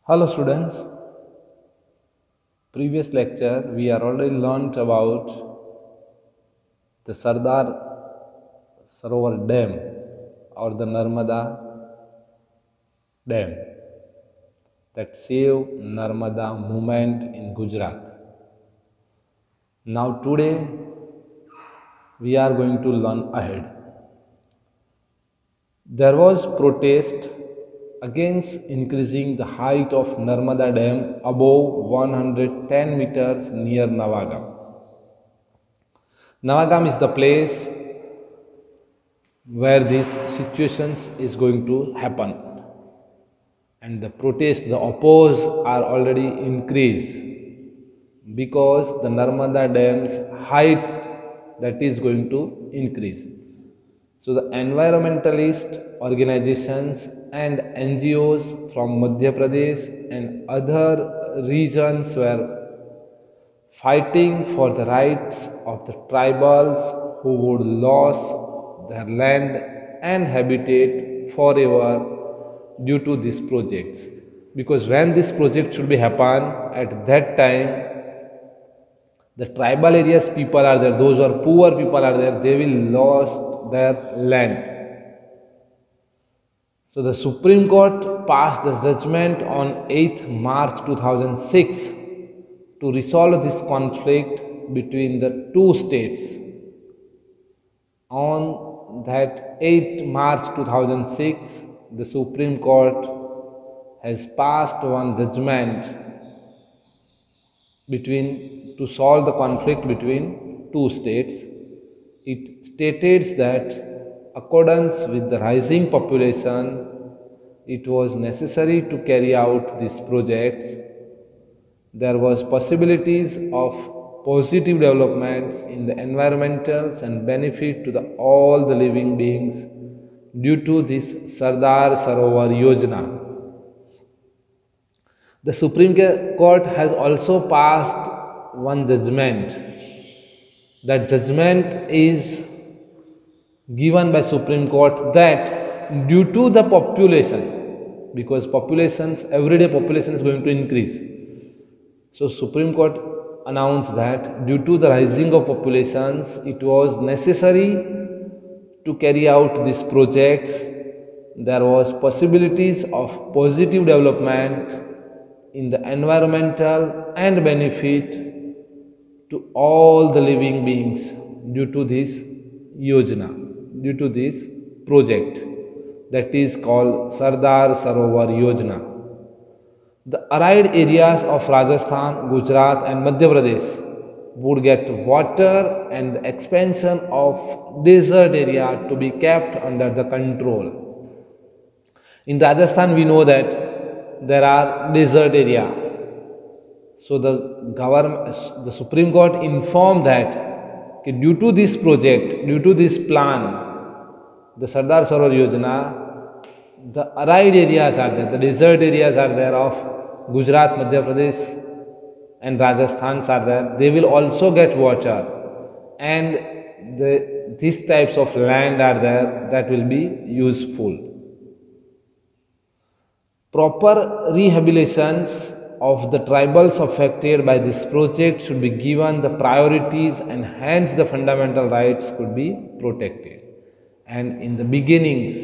Hello students, previous lecture we are already learnt about the Sardar Sarovar Dam or the Narmada Dam that saved Narmada movement in Gujarat. Now today we are going to learn ahead. There was protest against increasing the height of Narmada Dam above 110 meters near Navagam. Navagam is the place where these situations is going to happen, and the protest, the oppose are already increased because the Narmada Dam's height that is going to increase. So the environmentalist organizations and NGOs from Madhya Pradesh and other regions were fighting for the rights of the tribals who would lose their land and habitat forever due to these projects. Because when this project should be happen, at that time the tribal areas people are there, those who are poor people are there, they will lose their land. So the Supreme Court passed the judgment on 8th March 2006 to resolve this conflict between the two states. On that 8th March 2006, the Supreme Court has passed one judgment to solve the conflict between two states. It stated that accordance with the rising population, it was necessary to carry out these projects. There was possibilities of positive developments in the environmentals and benefit to all the living beings due to this Sardar Sarovar Yojana. The Supreme Court has also passed one judgment. That judgment is given by Supreme Court that due to the population, because everyday population is going to increase. So Supreme Court announced that due to the rising of populations, it was necessary to carry out these projects. There was possibilities of positive development in the environmental and benefit to all the living beings due to this yojana, due to this project that is called Sardar Sarovar Yojana. The arid areas of Rajasthan, Gujarat and Madhya Pradesh would get water, and the expansion of desert area to be kept under the control. In Rajasthan we know that there are desert area. So the Supreme Court informed that due to this project, due to this plan, the Sardar Sarovar Yojana, the arid areas are there, the desert areas are there of Gujarat, Madhya Pradesh and Rajasthan are there. They will also get water, and these types of land are there that will be useful. Proper rehabilitations of the tribals affected by this project should be given the priorities, and hence the fundamental rights could be protected. And in the beginnings,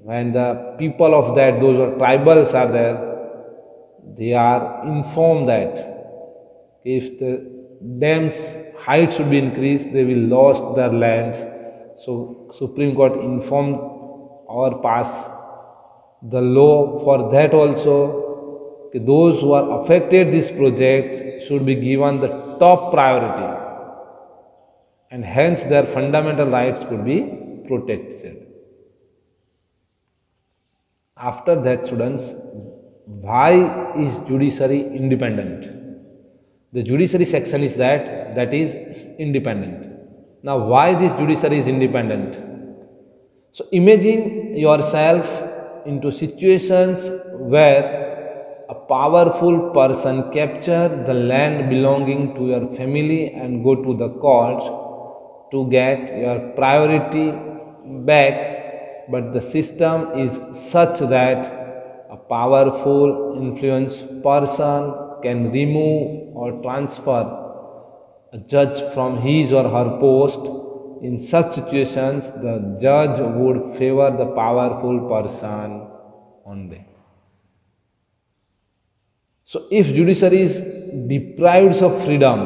when the people of that, those who are tribals are there, they are informed that if the dam's height should be increased, they will lose their lands. So Supreme Court informed or passed the law for that also. Those who are affected this project should be given the top priority, and hence their fundamental rights could be protected. After that, students, why is judiciary independent? The judiciary section is that is independent. Now why this judiciary is independent? So imagine yourself into situations where a powerful person capture the land belonging to your family and go to the court to get your priority back, but the system is such that a powerful influence person can remove or transfer a judge from his or her post. In such situations, the judge would favor the powerful person only. So, if judiciary is deprived of freedom,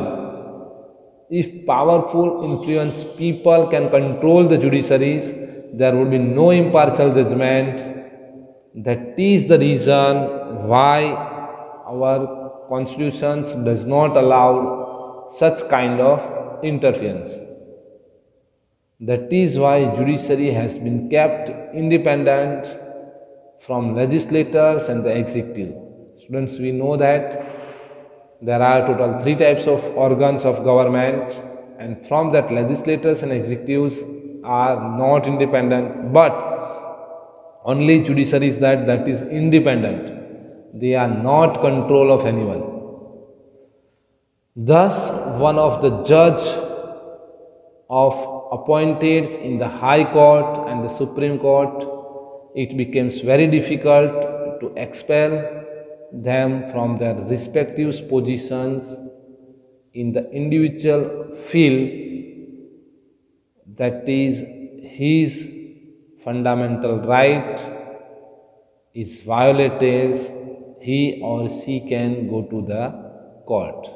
if powerful influence people can control the judiciaries, there would be no impartial judgment. That is the reason why our constitutions does not allow such kind of interference. That is why judiciary has been kept independent from legislators and the executive. Students, we know that there are total 3 types of organs of government, and from that legislators and executives are not independent, but only judiciary is that is independent. They are not control of anyone. Thus, one of the judge of appointed in the High Court and the Supreme Court, it becomes very difficult to expel them from their respective positions in the individual field, that is, his fundamental right is violated, he or she can go to the court.